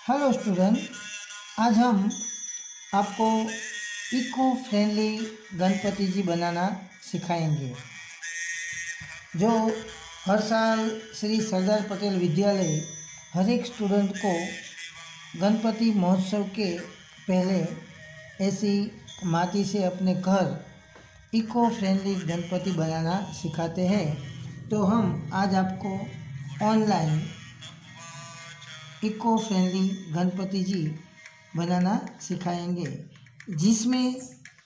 Hello student, आज हम आपको इको फ्रेंडली गणपति जी बनाना सिखाएंगे। जो हर साल श्री सरदार पटेल विद्यालय हर एक स्टूडेंट को गणपति महोत्सव के पहले ऐसी माटी से अपने घर इको फ्रेंडली गणपति बनाना सिखाते हैं। तो हम आज आपको ऑनलाइन इको फ्रेंडली गणपति जी बनाना सिखाएंगे, जिसमें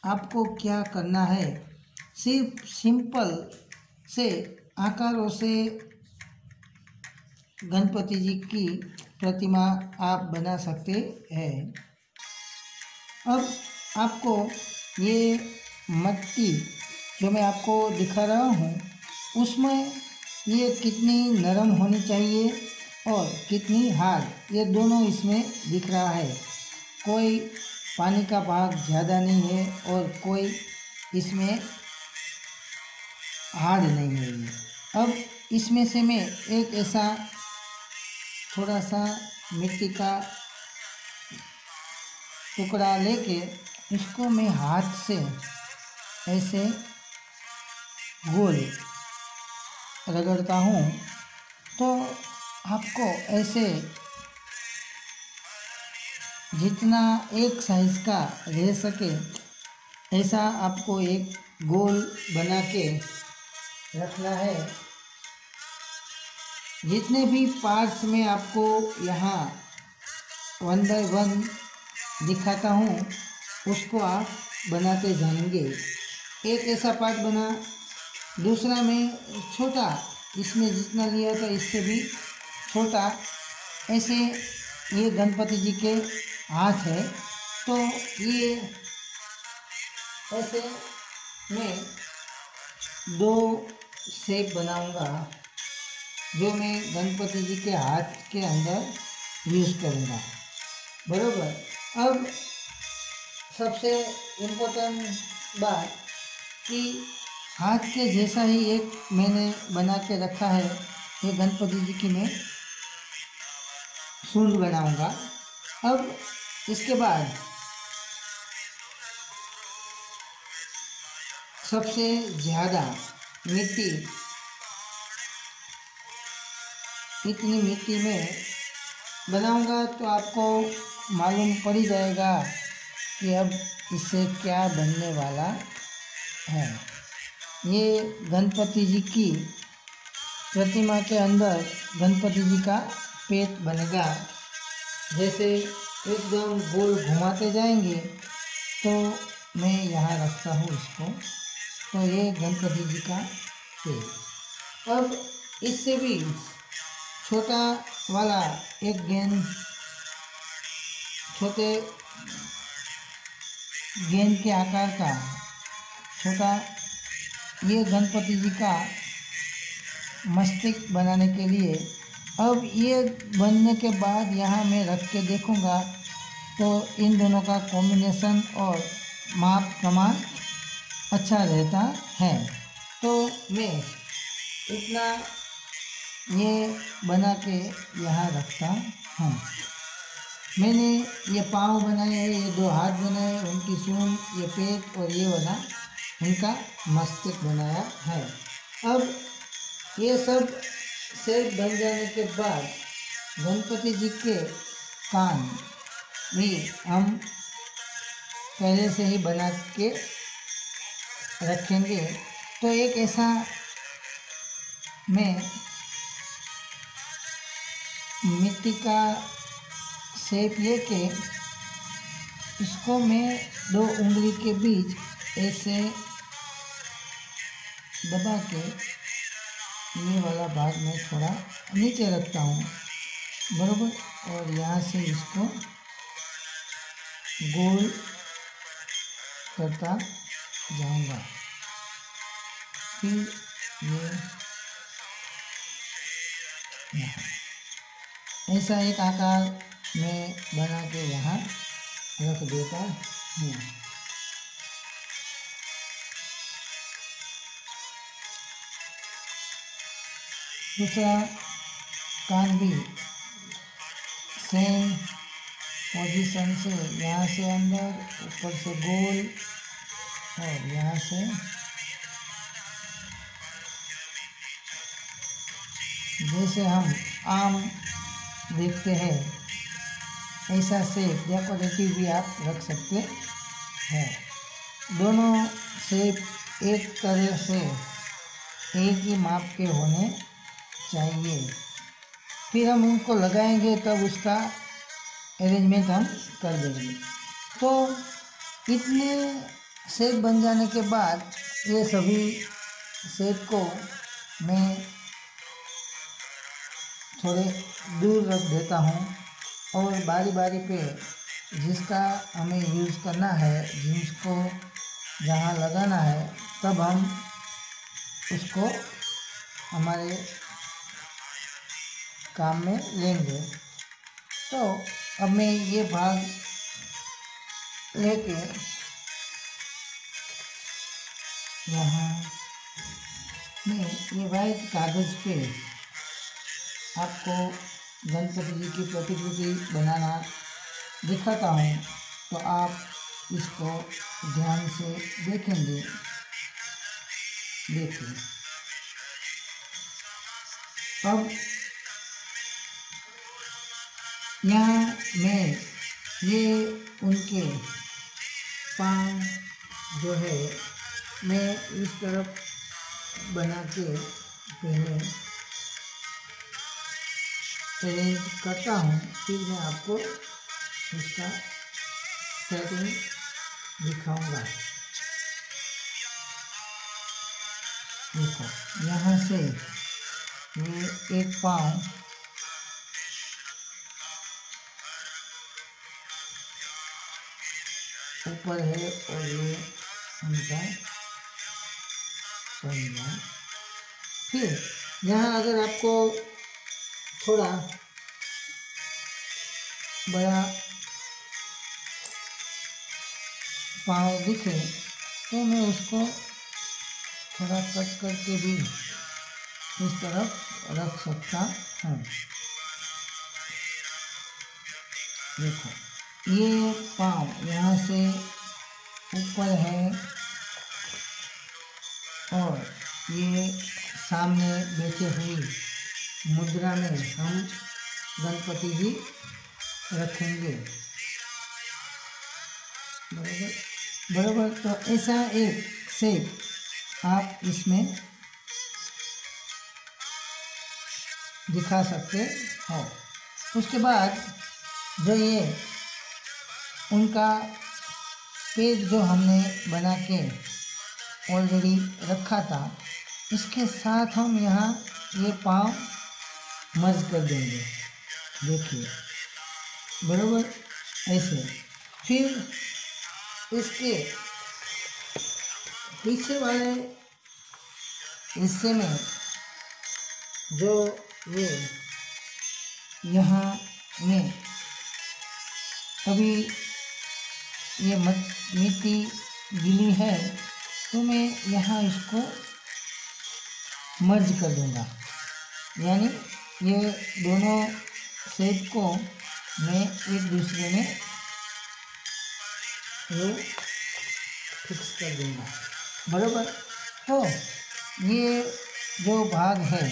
आपको क्या करना है, सिर्फ सिंपल से आकारों से गणपति जी की प्रतिमा आप बना सकते हैं। अब आपको ये मिट्टी जो मैं आपको दिखा रहा हूँ उसमें ये कितनी नरम होनी चाहिए और कितनी हार्ड, ये दोनों इसमें दिख रहा है। कोई पानी का भाग ज़्यादा नहीं है और कोई इसमें हार्ड नहीं है ये। अब इसमें से मैं एक ऐसा थोड़ा सा मिट्टी का टुकड़ा लेके उसको मैं हाथ से ऐसे गोल रगड़ता हूँ। तो आपको ऐसे जितना एक साइज का रह सके ऐसा आपको एक गोल बना के रखना है। जितने भी पार्ट्स में आपको यहाँ 1 बाय 1 दिखाता हूँ उसको आप बनाते जाएंगे। एक ऐसा पार्ट बना, दूसरा में छोटा, इसमें जितना लिया था इससे भी छोटा, ऐसे ये गणपति जी के हाथ है। तो ये ऐसे मैं 2 शेप बनाऊंगा जो मैं गणपति जी के हाथ के अंदर यूज़ करूंगा, बरोबर। अब सबसे इम्पोर्टेंट बात कि हाथ के जैसा ही एक मैंने बना के रखा है, ये गणपति जी की मैं सूंड बनाऊंगा। अब इसके बाद सबसे ज़्यादा मिट्टी, इतनी मिट्टी में बनाऊंगा तो आपको मालूम पड़ ही जाएगा कि अब इससे क्या बनने वाला है। ये गणपति जी की प्रतिमा के अंदर गणपति जी का पेट बनेगा। जैसे एकदम गोल घुमाते जाएंगे तो मैं यहाँ रखता हूँ इसको, तो ये गणपति जी का पेट। अब इससे भी छोटा वाला एक गेंद, छोटे गेंद के आकार का छोटा, ये गणपति जी का मस्तिष्क बनाने के लिए। अब ये बनने के बाद यहाँ मैं रख के देखूँगा तो इन दोनों का कॉम्बिनेशन और माप प्रमाण अच्छा रहता है। तो मैं इतना ये बना के यहाँ रखता हूँ। मैंने ये पाँव बनाए हैं, ये 2 हाथ बनाए, उनकी सूंड, ये पेट और ये वाला उनका मस्तिष्क बनाया है। अब ये सब शेप बन जाने के बाद गणपति जी के कान भी हम पहले से ही बना के रखेंगे। तो एक ऐसा मैं मिट्टी का शेप लेके इसको मैं 2 उंगली के बीच ऐसे दबा के ये वाला भाग में थोड़ा नीचे रखता हूँ, बराबर। और यहाँ से इसको गोल करता जाऊँगा। फिर ये ऐसा एक आकार में बना के यहाँ रख देता हूँ। दूसरा कान भी सेम पोजीशन से यहाँ से अंदर, ऊपर से गोल और यहाँ से जैसे हम आम देखते हैं ऐसा शेप डेकोरेटिव भी आप रख सकते हैं। दोनों शेप एक तरह से एक ही माप के होने चाहिए। फिर हम उनको लगाएंगे तब उसका अरेंजमेंट हम कर देंगे। तो इतने शेप बन जाने के बाद ये सभी शेप को मैं थोड़े दूर रख देता हूँ और बारी बारी पे जिसका हमें यूज़ करना है, जिसको जहाँ लगाना है, तब हम उसको हमारे काम में लेंगे। तो अब मैं ये भाग लेके यहाँ मैं ये वाइट कागज़ पे आपको गणपति जी की प्रतिकृति बनाना दिखाता हूँ, तो आप इसको ध्यान से देखेंगे। देखिए, अब यहाँ मैं ये उनके पाँव जो है मैं इस तरफ बना के पहले अरेंज करता हूँ, फिर मैं आपको इसका सेटिंग दिखाऊंगा। देखो, यहाँ से ये एक पाँव ऊपर है और ये उनका पंजा। फिर यहाँ अगर आपको थोड़ा बड़ा पाँव दिखे तो मैं उसको थोड़ा कट करके भी इस तरफ रख सकता हूँ। देखो, ये पाँव यहाँ से ऊपर है और ये सामने बैठे हुई मुद्रा में हम गणपति जी रखेंगे। बराबर। तो ऐसा एक शेप आप इसमें दिखा सकते हो। उसके बाद जो ये उनका पेज जो हमने बना के ऑलरेडी रखा था, इसके साथ हम यहाँ ये पाँव मर्ज कर देंगे। देखिए, बराबर ऐसे। फिर इसके पीछे वाले हिस्से में जो ये यहाँ में अभी ये मिट्टी गिली है, तो मैं यहाँ इसको मर्ज कर दूँगा। यानी ये दोनों शेप को मैं एक दूसरे में ये फिक्स कर दूँगा। बराबर। तो ये जो भाग है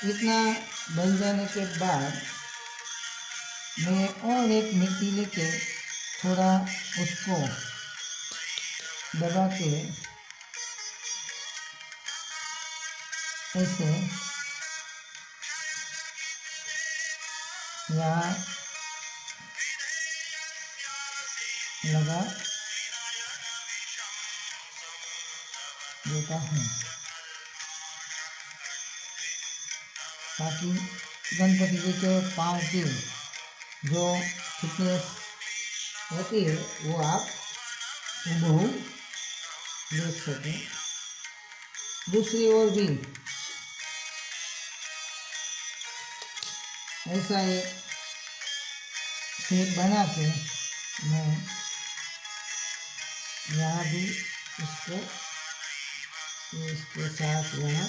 इतना बन जाने के बाद मैं और एक मिट्टी लेके थोड़ा उसको दबा के ऐसे यहाँ लगा देता हूँ ताकि गणपति जी के पाँव की जो फिटनेस होती है वो आप हूबहू देख सकें। दूसरी ओर भी ऐसा एक शेप बना के मैं यहाँ भी इसके साथ यहाँ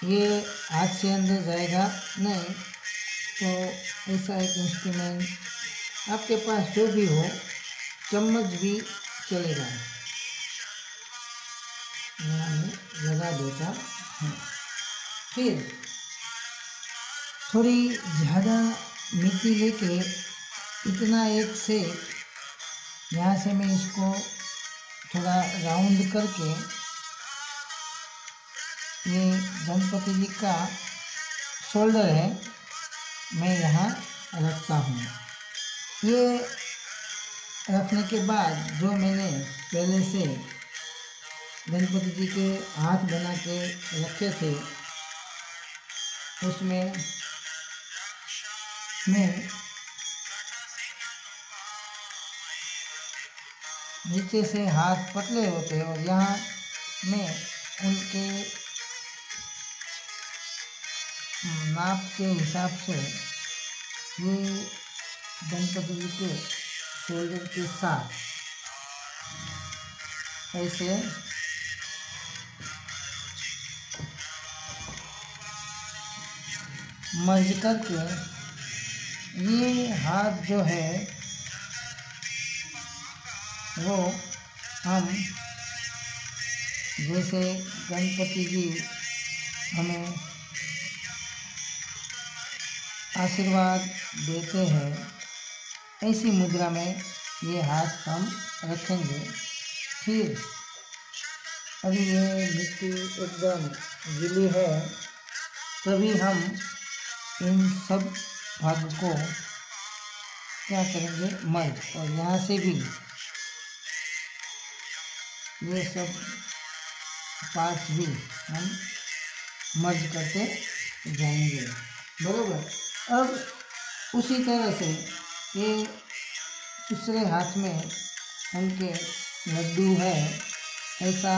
ये हाथ से अंदर जाएगा नहीं, तो ऐसा एक इंस्ट्रूमेंट आपके पास जो भी हो, चम्मच भी चलेगा। यहाँ मैं लगा देता हूँ। फिर थोड़ी ज़्यादा मिट्टी लेके इतना एक से यहाँ से मैं इसको थोड़ा राउंड करके ये गणपति जी का शोल्डर है, मैं यहाँ रखता हूँ। ये रखने के बाद जो मैंने पहले से गणपति जी के हाथ बना के रखे थे, उसमें मैं नीचे से हाथ पतले होते हैं और यहाँ मैं उनके नाप के हिसाब से ये गणपति जी के शोल्डर के साथ ऐसे मर्ज करके ये हाथ जो है वो हम जैसे गणपति जी हमें आशीर्वाद देते हैं, ऐसी मुद्रा में ये हाथ हम रखेंगे। फिर अभी ये मिट्टी एकदम गीली है, तभी हम इन सब भाग को क्या करेंगे, मर्ज, और यहाँ से भी ये सब पार्ट्स भी हम मर्ज करते जाएंगे, बराबर। अब उसी तरह से ये दूसरे हाथ में उनके लड्डू है, ऐसा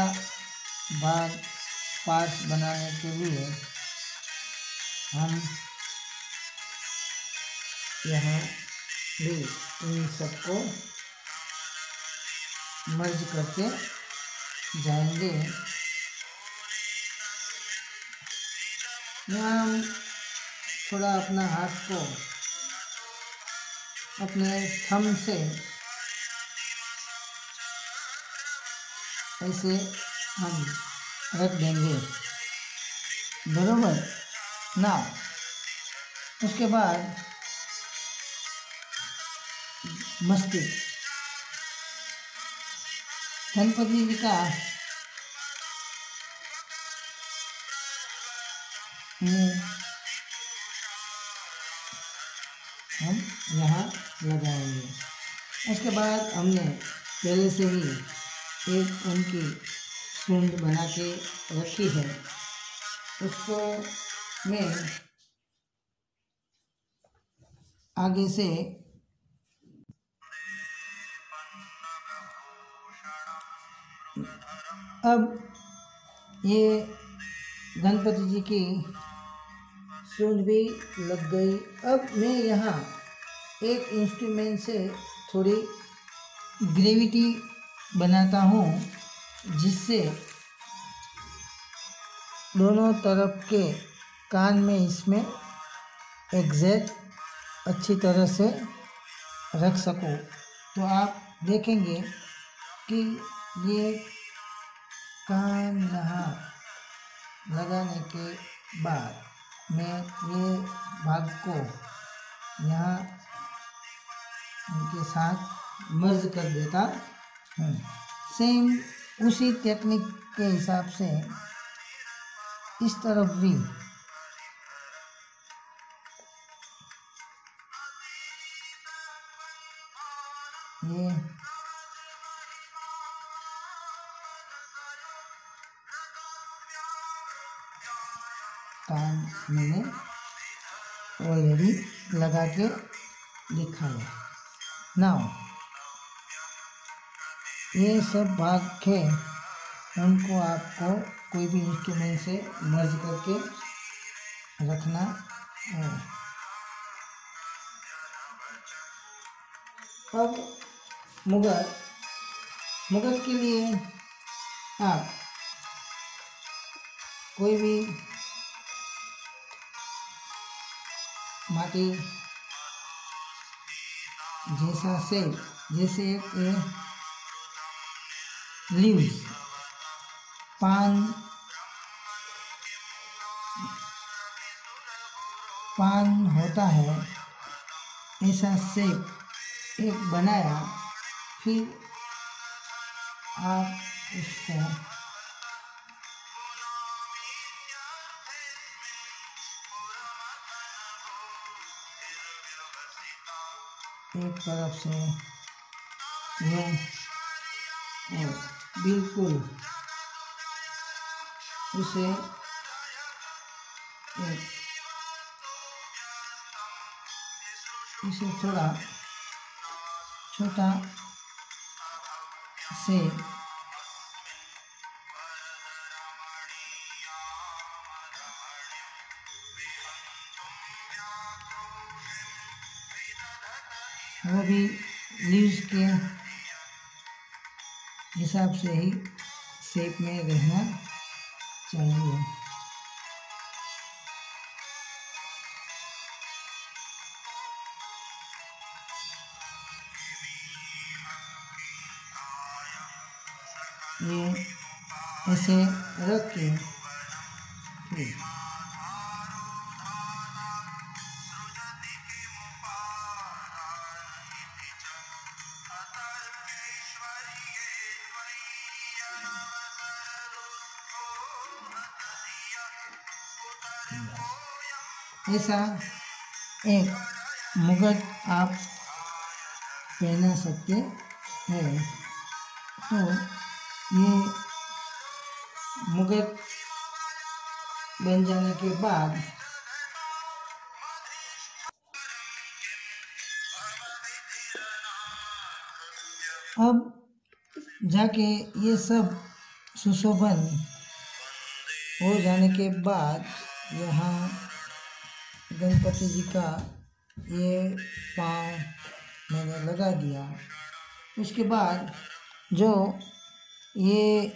भाग पार्ट्स बनाने के लिए हम यहाँ भी इन सबको मर्ज करते जाएंगे। यहाँ हम थोड़ा अपना हाथ को अपने थंब से ऐसे हम रख देंगे, बराबर ना। उसके बाद मस्तिष्क, गणपति जी का मुंह हम यहाँ लगाएंगे। उसके बाद हमने पहले से ही एक उनकी सूंड बना के रखी है, उसको मैं आगे से अब ये गणपति जी की सूंड भी लग गई। अब मैं यहाँ एक इंस्ट्रूमेंट से थोड़ी ग्रेविटी बनाता हूँ, जिससे दोनों तरफ के कान में इसमें एग्जैक्ट अच्छी तरह से रख सकूँ। तो आप देखेंगे कि ये कान यहाँ लगाने के बाद मैं ये भाग को यहाँ उनके साथ मर्ज कर देता हूँ। सेम उसी टेक्निक के हिसाब से इस तरफ भी ये कान मैंने ऑलरेडी लगा के दिखाया। नाउ ये सब भाग के उनको आपको कोई भी इंस्ट्रूमेंट से मर्ज करके रखना है। अब मुगट के लिए आप कोई भी जैसा शेप, जैसे एक लीव्स, पान होता है, ऐसा शेप एक बनाया। फिर आप इसको एक तरफ से यूं और बिल्कुल उसे इसे थोड़ा छोटा से वो भी लीव्स के हिसाब से ही शेप में रहना चाहिए। ये ऐसे रख के ऐसा एक मुकुट आप पहना सकते हैं। तो ये मुकुट बन जाने के बाद अब जाके ये सब सुशोभन हो जाने के बाद यहाँ गणपति जी का ये पाँव मैंने लगा दिया। उसके बाद जो ये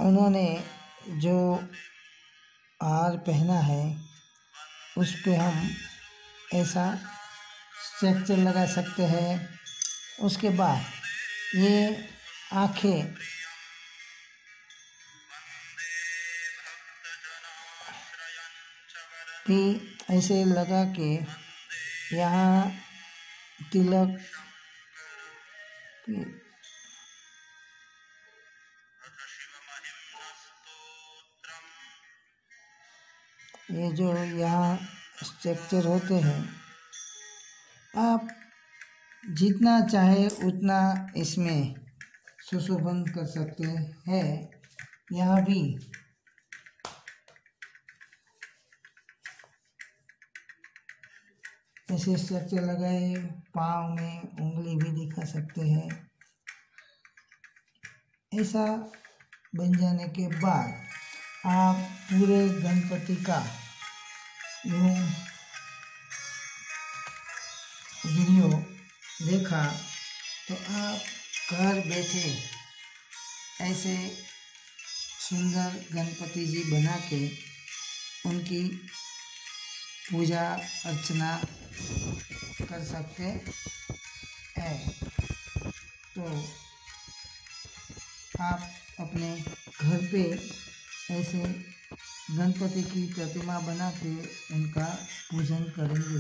उन्होंने जो हार पहना है उस पे हम ऐसा स्ट्रक्चर लगा सकते हैं। उसके बाद ये आँखें भी ऐसे लगा के यहाँ तिलक ये जो यहाँ स्ट्रक्चर होते हैं, आप जितना चाहे उतना इसमें सुशोभन कर सकते हैं। यहाँ भी ऐसे स्ट्रक्चर लगाए, पाँव में उंगली भी दिखा सकते हैं। ऐसा बन जाने के बाद आप पूरे गणपति का यूँ वीडियो देखा तो आप घर बैठे ऐसे सुंदर गणपति जी बना के उनकी पूजा अर्चना कर सकते हैं। तो आप अपने घर पे ऐसे गणपति की प्रतिमा बना के उनका पूजन करेंगे।